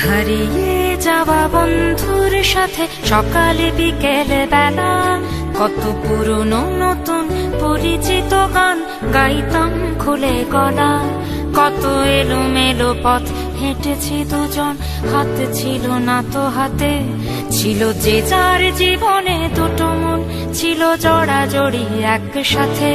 হারিয়ে যাওয়া বন্ধুর সাথে সকালে বিকেলে বেলা কত পুরনো নতুন পরিচিত গান গাইতাম খুলে গলা। কত এলোমেলো পথ হেঁটেছি দুজন, হাত ছিল না তো হাতে, ছিল যে যার জীবনে দুটো মন, ছিল জড়াজড়ি একসাথে।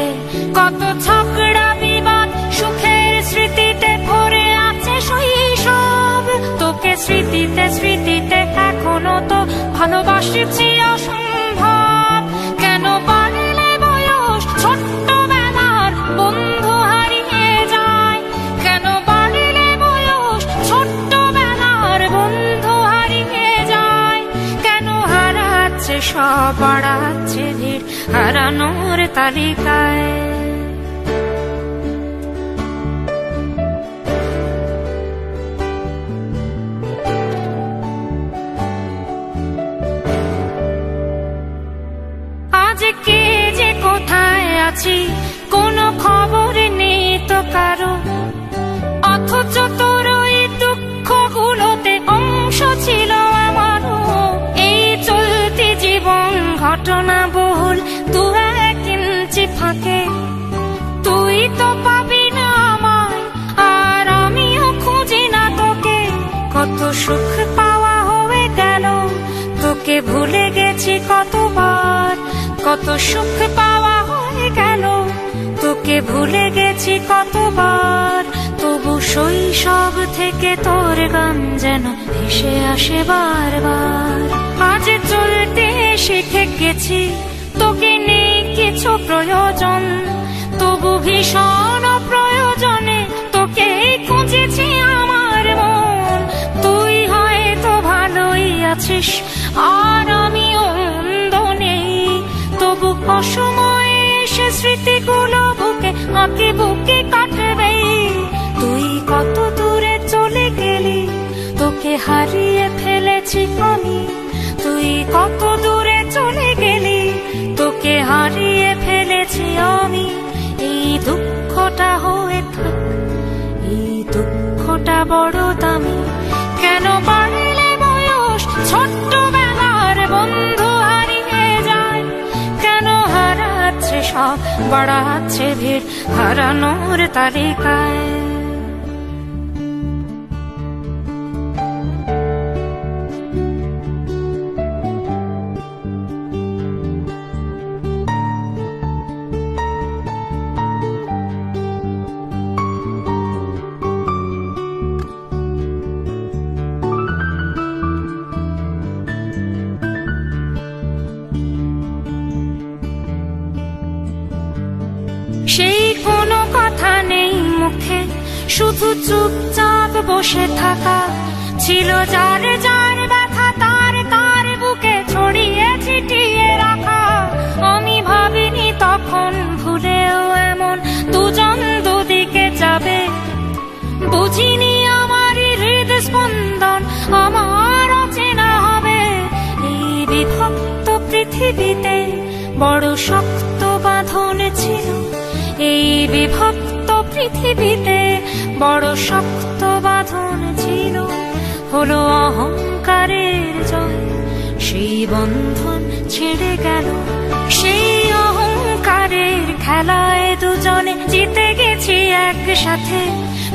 কত ঝগড়া বিবাদ সুখের স্মৃতিতে ভরে আছে শৈশব, তোকে স্মৃতিতে স্মৃতিতে এখনো তো ভালোবাসছি অসম্ভব। কেন বাড়লে বয়স ছোট্টবেলার বন্ধু হারিয়ে যায়, কেন বাড়লে বয়স ছোট্টবেলার বন্ধু হারিয়ে যায়, কেন হারাচ্ছে সব বাড়াচ্ছে ভিড় হারানোর তালিকায়। আজ কে যে কোথায় আছি কোনো খবর নেই তো কারো, অথচ তোর ওই দুঃখগুলোতে অংশ ছিল আমারও। এই চলতি জীবন ঘটনা বহুল দু এক ইঞ্চি ফাঁকে, তুই তো পাবি না আমায় আর আমিও খুঁজি না তোকে। কত সুখ পাওয়া হয়ে গেল, তোকে ভুলে গেছি কতবার। কত সুখ পাওয়া হয়ে গেল, তোকে ভুলে গেছি কতবার। তবু শৈশব থেকে তোর গান যেন ভেসে আসে বারবার। আজ চলতে শিখে গেছি, তোকে নেই কিছু প্রয়োজন, তবু ভীষণ প্রয়োজনে তোকে খুঁজেছি আমার মন। তুই হয়তো ভালোই আছিস আর আমিও মন্দ নেই, তবু অসময়ে এসে স্মৃতিগুলো বুকে আঁকে বুকে কাটবে। তুই কত দূরে চলে গেলি, তোকে হারিয়ে ফেলেছি আমি। তুই কত দূরে চলে গেলি, তোকে হারিয়ে ফেলেছি আমি। এই দুঃখটা হয়ে থাক, এই দুঃখটা বড় দামি। কেন বাড়লে বয়স ছোট্টবেলার বন্ধু হারিয়ে যায়, কেন হারাচ্ছে সব বাড়াচ্ছে ভিড় হারানোর তালিকায়। সেই কোনো কথা নেই মুখে, শুধু চুপচাপ বসে থাকা। ছিল যার যার ব্যথা তার তার বুকে ছড়িয়ে ছিটিয়ে রাখা। আমি ভাবিনি তখন ভুলেও এমন দুজন দুদিকে যাবে, বুঝিনি আমারই হৃদস্পন্দন আমার অচেনা হবে। এই বিভক্ত পৃথিবীতে বড় শক্ত বাঁধন ছিল, এই বিভক্ত পৃথিবীতে বড় শক্ত বাঁধন ছিল। হলো অহংকারের জয়, সেই বন্ধন ছেড়ে গেল। সেই অহংকারের খেলায় দুজনে জিতে গেছি একসাথে।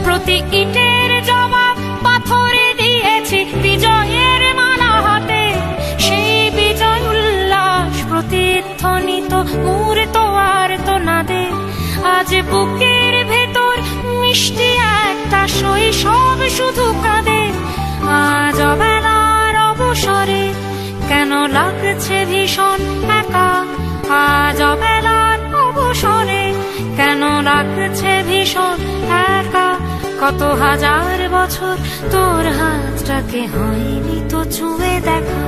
প্রতি ইটের জবাব পাথরে দিয়েছি বিজয়ের মালা হাতে। সেই বিজয় উল্লাস প্রতিধ্বনিত মুহূর্ত আর তো না দে। আজ বুকের ভেতর মিষ্টি একটা শৈশব শুধু কাঁদে। আজ অবেলার অবসরে কেন লাগছে ভীষণ একা, আজ অবেলার অবসরে কেন লাগছে ভীষণ একা। কত হাজার বছর তোর হাতটাকে হয়নি তো ছুঁয়ে দেখা।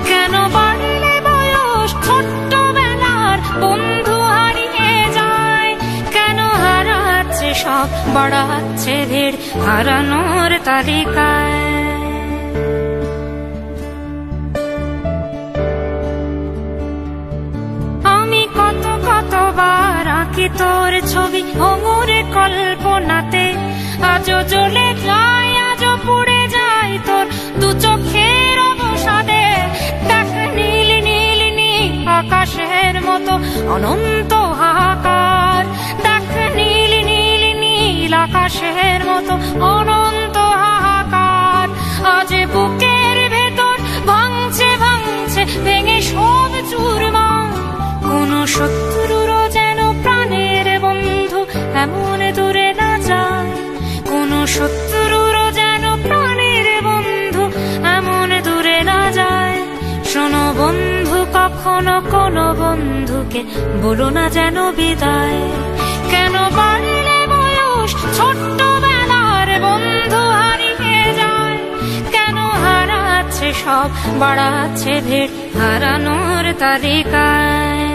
কেন বাড়লে বয়স ছোট্টবেলার বন্ধু হারিয়ে যায়, কেন হারাচ্ছে সব বাড়াচ্ছে ভিড় হারানোর তালিকায়। আমি কতবার আঁকি তোর ছবি ভঙ্গুরে কল্পনাতে। আজও জ্বলে যায়, আজও পুড়ে যায় তোর অনন্ত হাহাকার। দেখ নীল নীল নীল আকাশের মতো অনন্ত হাহাকার। আজ বুকের ভেতর ভাঙছে ভাঙছে ভেঙে সব চুরমার। কোন শত্রুরও যেন প্রাণের বন্ধু এমন দূরে না যায়। কোন শত্রুরও যেন প্রাণের বন্ধু এমন দূরে না যায়। শোনো বন্ধু, কখনো কোনো বন্ধুকে বলো না যেন বিদায়। কেন বাড়লে বয়স ছোট্টবেলার বন্ধু হারিয়ে যায়। কেন হারাচ্ছে সব, বাড়াচ্ছে ভিড় হারানোর তালিকায়।